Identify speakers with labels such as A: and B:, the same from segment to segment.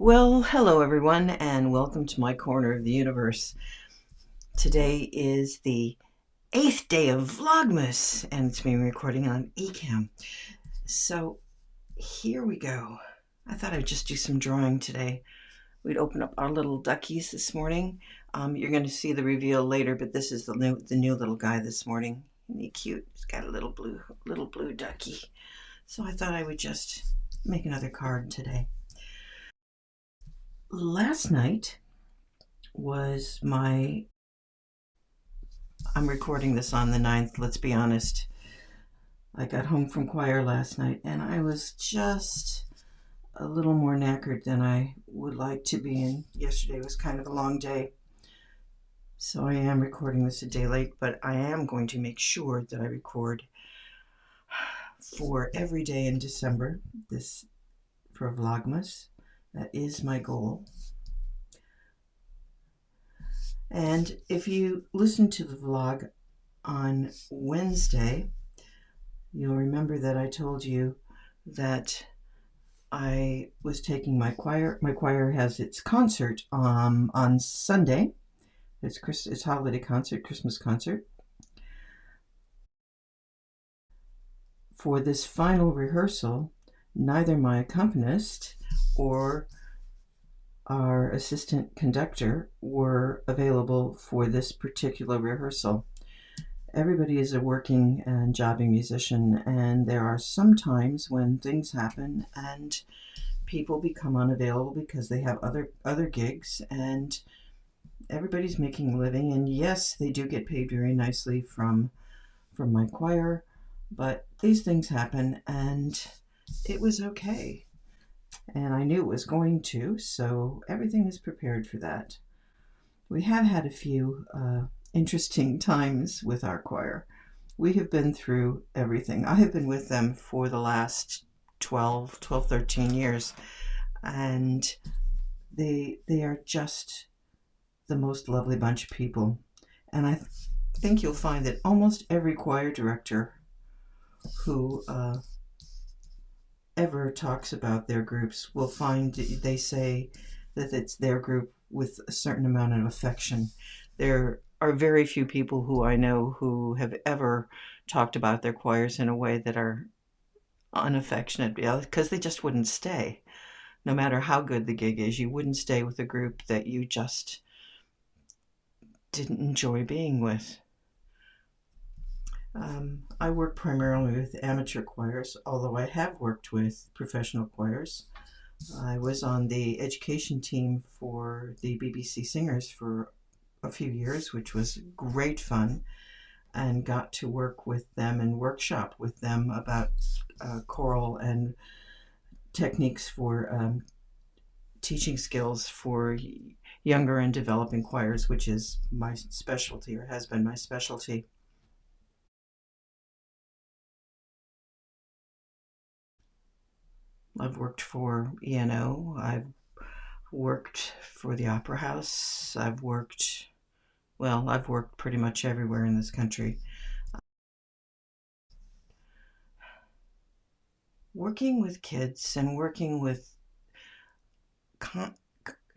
A: Well, hello everyone, and welcome to my corner of the universe. Today is the 8th day of Vlogmas, and it's being recording on Ecamm. So here we go. I thought I'd just do some drawing today. We'd open up our little duckies this morning. You're going to see the reveal later, but this is the new little guy this morning. Isn't he cute? He's got a little blue ducky. So I thought I would just make another card today. Last night was I'm recording this on the 9th, let's be honest. I got home from choir last night and I was just a little more knackered than I would like to be, and yesterday was kind of a long day. So I am recording this a day late, but I am going to make sure that I record for every day in December, this for Vlogmas. That is my goal. And if you listen to the vlog on Wednesday, you'll remember that I told you that I was taking my choir. My choir has its concert on Sunday. It's holiday concert, Christmas concert. For this final rehearsal, neither my accompanist or our assistant conductor were available for this particular rehearsal. Everybody is a working and jobbing musician, and there are some times when things happen and people become unavailable because they have other gigs, and everybody's making a living. And yes, they do get paid very nicely from my choir, but these things happen, and it was okay. And I knew it was going to, so everything is prepared for that. We have had a few interesting times with our choir. We have been through everything. I have been with them for the last 13 years, and they are just the most lovely bunch of people. And I think you'll find that almost every choir director who ever talks about their groups will find they say that it's their group with a certain amount of affection. There are very few people who I know who have ever talked about their choirs in a way that are unaffectionate, because they just wouldn't stay. No matter how good the gig is, you wouldn't stay with a group that you just didn't enjoy being with. I work primarily with amateur choirs, although I have worked with professional choirs. I was on the education team for the BBC Singers for a few years, which was great fun, and got to work with them and workshop with them about choral and techniques for teaching skills for younger and developing choirs, which is my specialty, or has been my specialty. I've worked for ENO. I've worked for the Opera House. I've worked pretty much everywhere in this country. Working with kids and working with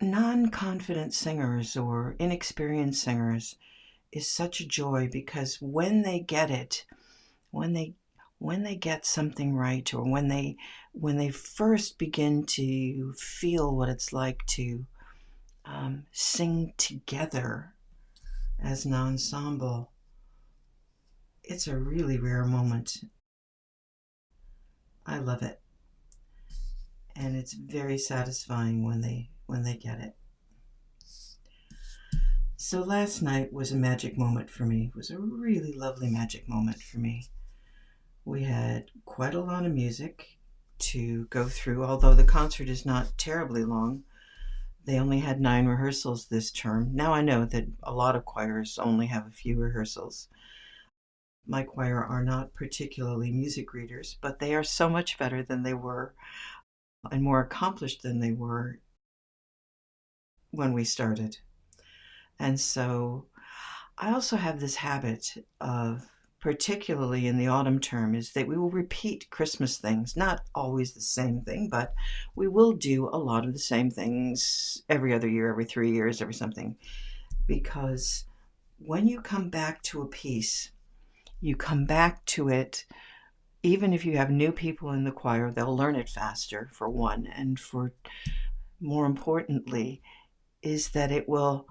A: non-confident singers or inexperienced singers is such a joy, because when they get it, when they get something right, or when they first begin to feel what it's like to sing together as an ensemble, it's a really rare moment. I love it, and it's very satisfying when they get it. So last night was a magic moment for me. It was a really lovely magic moment for me. We had quite a lot of music to go through, although the concert is not terribly long. They only had 9 rehearsals this term. Now I know that a lot of choirs only have a few rehearsals. My choir are not particularly music readers, but they are so much better than they were and more accomplished than they were when we started. And so I also have this habit of particularly in the autumn term, is that we will repeat Christmas things. Not always the same thing, but we will do a lot of the same things every other year, every 3 years, every something. Because when you come back to a piece, you come back to it, even if you have new people in the choir, they'll learn it faster, for one, and for more importantly, is that it will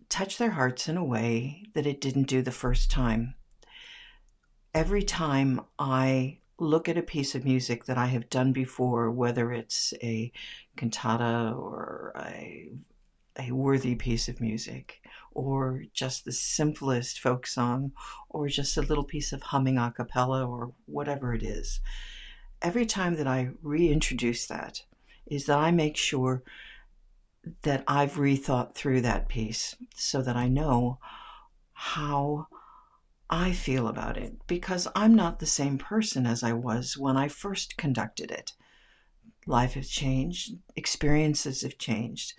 A: touch their hearts in a way that it didn't do the first time. Every time I look at a piece of music that I have done before, whether it's a cantata or a worthy piece of music, or just the simplest folk song, or just a little piece of humming a cappella, or whatever it is, every time that I reintroduce that, is that I make sure that I've rethought through that piece so that I know how I feel about it, because I'm not the same person as I was when I first conducted it. Life has changed, experiences have changed,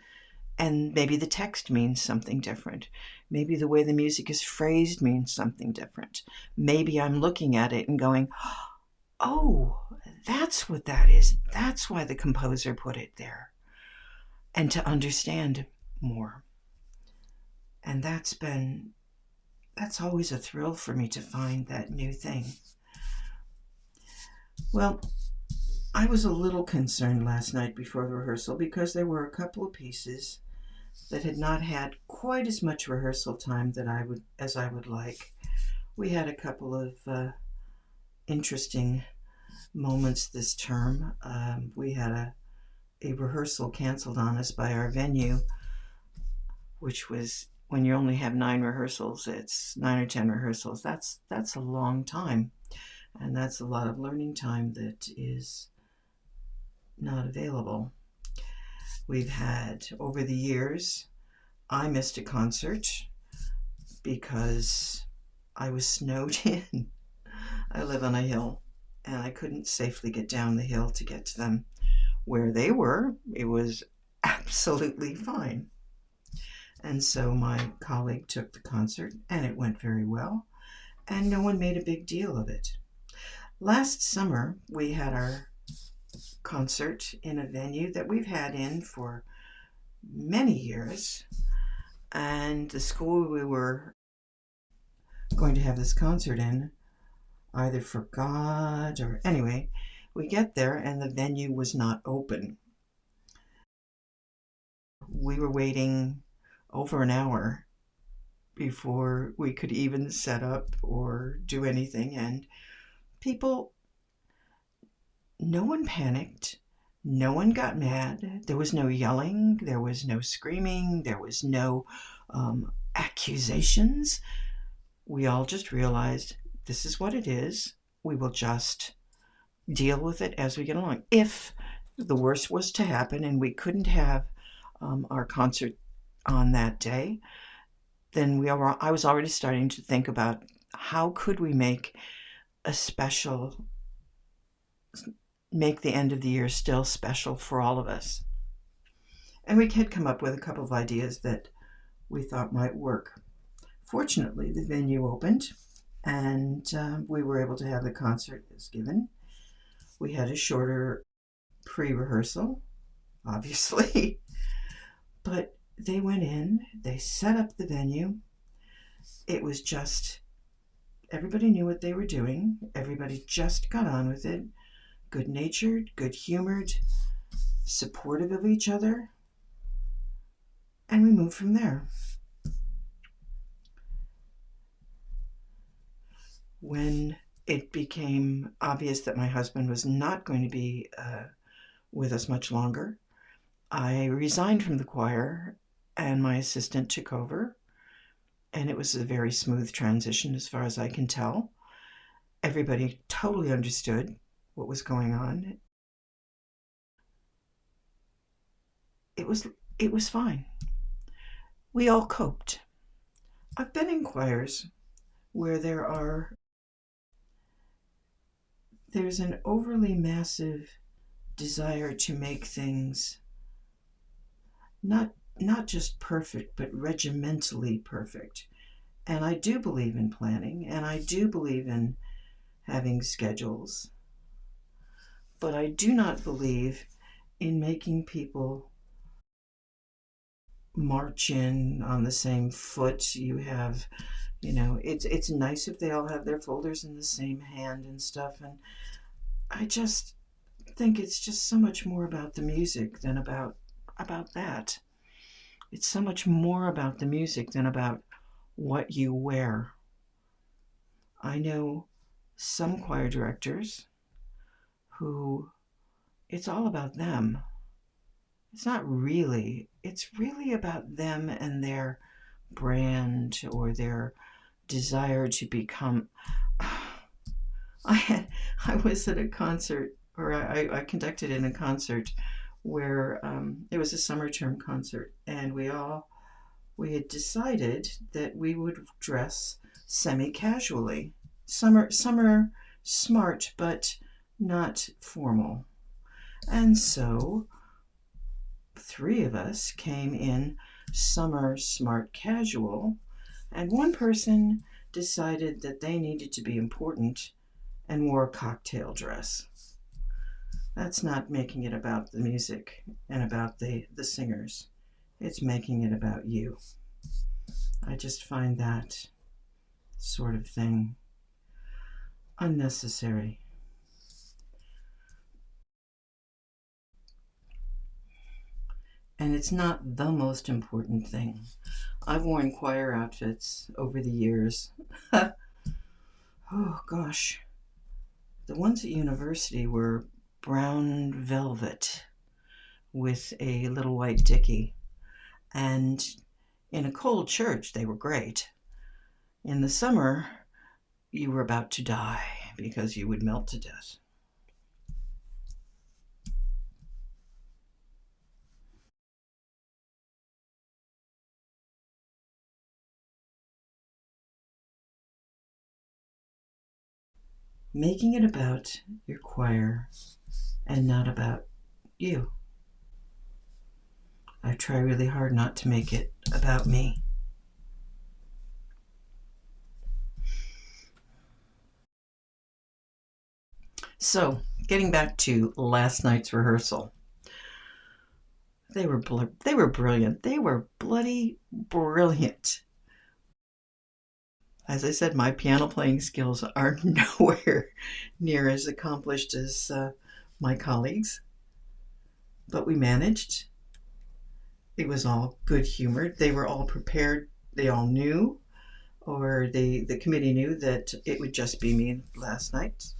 A: and maybe the text means something different. Maybe the way the music is phrased means something different. Maybe I'm looking at it and going, oh, that's what that is. That's why the composer put it there. And to understand more. And that's always a thrill for me, to find that new thing. Well, I was a little concerned last night before the rehearsal because there were a couple of pieces that had not had quite as much rehearsal time as I would like. We had a couple of interesting moments this term. We had a rehearsal canceled on us by our venue, which was, when you only have 9 rehearsals, it's 9 or 10 rehearsals. That's a long time, and that's a lot of learning time that is not available. We've had, over the years, I missed a concert because I was snowed in. I live on a hill, and I couldn't safely get down the hill to get to them. Where they were, it was absolutely fine. And so my colleague took the concert, and it went very well, and no one made a big deal of it. Last summer, we had our concert in a venue that we've had in for many years, and the school we were going to have this concert in either forgot, or anyway, we get there and the venue was not open. We were waiting over an hour before we could even set up or do anything, and people, no one panicked, no one got mad, there was no yelling, there was no screaming, there was no accusations. We all just realized, this is what it is. We will just deal with it as we get along. If the worst was to happen and we couldn't have our concert on that day, then I was already starting to think about how could we make the end of the year still special for all of us. And we had come up with a couple of ideas that we thought might work. Fortunately, the venue opened, and we were able to have the concert as given. We had a shorter pre-rehearsal, obviously, but they went in, they set up the venue. It was just, everybody knew what they were doing. Everybody just got on with it. Good-natured, good-humored, supportive of each other. And we moved from there. When it became obvious that my husband was not going to be with us much longer, I resigned from the choir and my assistant took over, and it was a very smooth transition as far as I can tell. Everybody totally understood what was going on. It was fine. We all coped. I've been in choirs where there's an overly massive desire to make things not just perfect, but regimentally perfect. And I do believe in planning, and I do believe in having schedules, but I do not believe in making people march in on the same foot. You have, it's nice if they all have their folders in the same hand and stuff, and I just think it's just so much more about the music than about that. It's so much more about the music than about what you wear. I know some choir directors who it's all about them. It's not really. It's really about them and their brand or their desire to become. I was at a concert, or I conducted in a concert where it was a summer term concert, and we had decided that we would dress semi-casually, summer smart, but not formal. And so 3 of us came in summer smart casual, and one person decided that they needed to be important and wore a cocktail dress. That's not making it about the music and about the singers. It's making it about you. I just find that sort of thing unnecessary. And it's not the most important thing. I've worn choir outfits over the years. Oh gosh. The ones at university were brown velvet with a little white Duckie. And in a cold church, they were great. In the summer, you were about to die because you would melt to death. Making it about your choir and not about you. I try really hard not to make it about me. So, getting back to last night's rehearsal, they were brilliant. They were bloody brilliant. As I said, my piano playing skills are nowhere near as accomplished as my colleagues, but we managed. It was all good humored. They were all prepared. They all knew, or the committee knew that it would just be me last night.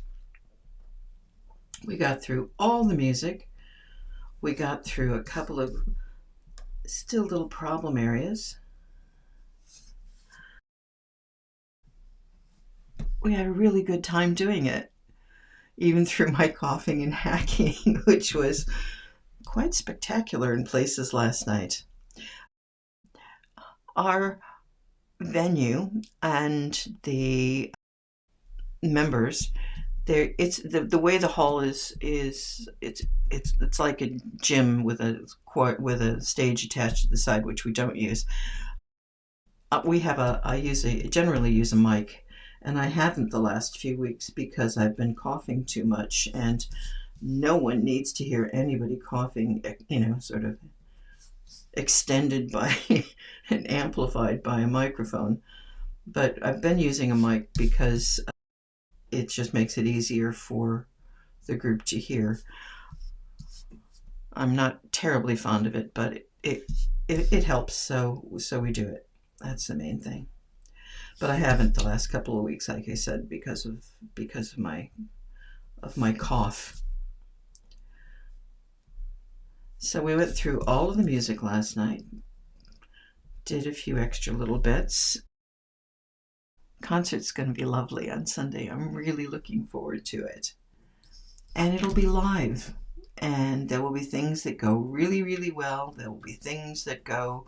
A: We got through all the music. We got through a couple of still little problem areas. We had a really good time doing it, even through my coughing and hacking, which was quite spectacular in places last night. Our venue and the members, there it's the way the hall is it's like a gym with a stage attached to the side, which we don't use. We have a I use a generally use a mic, and I haven't the last few weeks because I've been coughing too much, and no one needs to hear anybody coughing, sort of extended by and amplified by a microphone. But I've been using a mic because it just makes it easier for the group to hear. I'm not terribly fond of it, but it helps, so we do it. That's the main thing. But I haven't the last couple of weeks, like I said, because of my cough. So we went through all of the music last night, did a few extra little bits. Concert's going to be lovely on Sunday. I'm really looking forward to it. And it'll be live. And there will be things that go really, really well. There will be things that go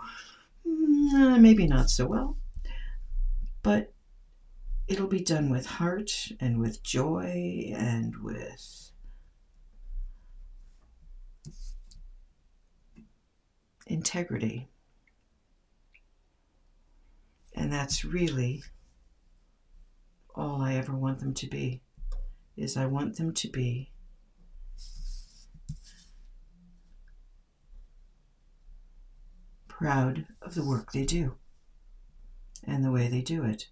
A: maybe not so well. But it'll be done with heart and with joy and with integrity. And that's really all I ever want them to be, is I want them to be proud of the work they do and the way they do it.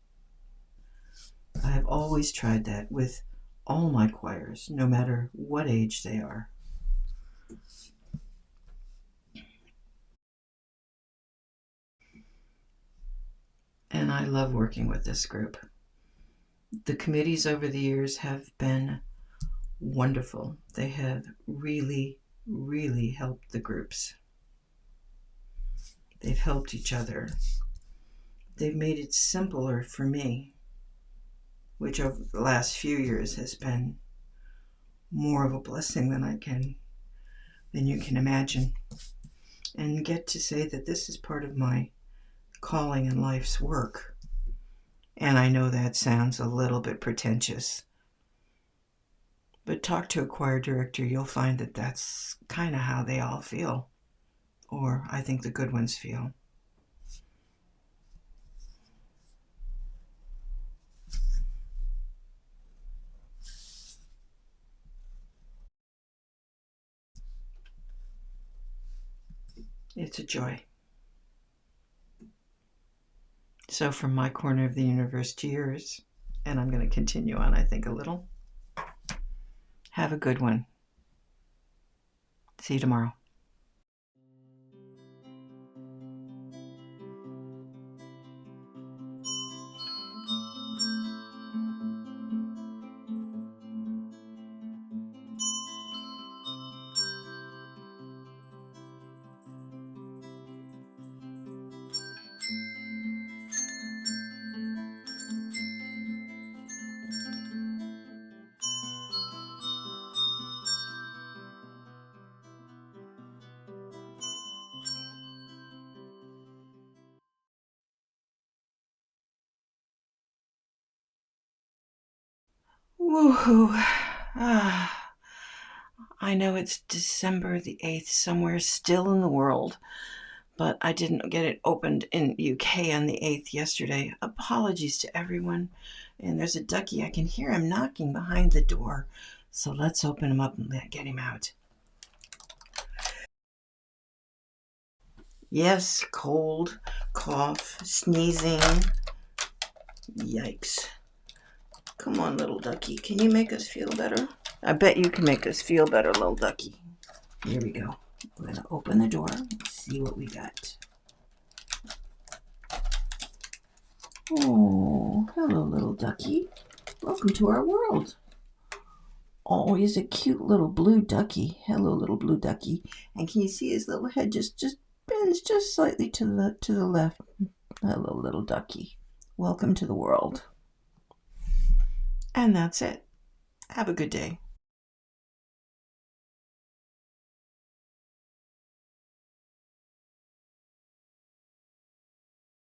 A: I have always tried that with all my choirs, no matter what age they are. And I love working with this group. The committees over the years have been wonderful. They have really, really helped the groups. They've helped each other. They've made it simpler for me, which over the last few years has been more of a blessing than you can imagine. And get to say that this is part of my calling in life's work. And I know that sounds a little bit pretentious, but talk to a choir director, you'll find that that's kind of how they all feel, or I think the good ones feel. It's a joy. So from my corner of the universe to yours, and I'm going to continue on, I think, a little. Have a good one. See you tomorrow. Woohoo! I know it's December the 8th somewhere still in the world, but I didn't get it opened in UK on the 8th yesterday. Apologies to everyone. And there's a ducky. I can hear him knocking behind the door. So let's open him up and get him out. Yes, cold, cough, sneezing. Yikes. Come on, little ducky. Can you make us feel better? I bet you can make us feel better, little ducky. Here we go. We're going to open the door and see what we got. Oh, hello, little ducky. Welcome to our world. Oh, he's a cute little blue ducky. Hello, little blue ducky. And can you see his little head just bends just slightly to the left? Hello, little ducky. Welcome to the world. And that's it. Have a good day.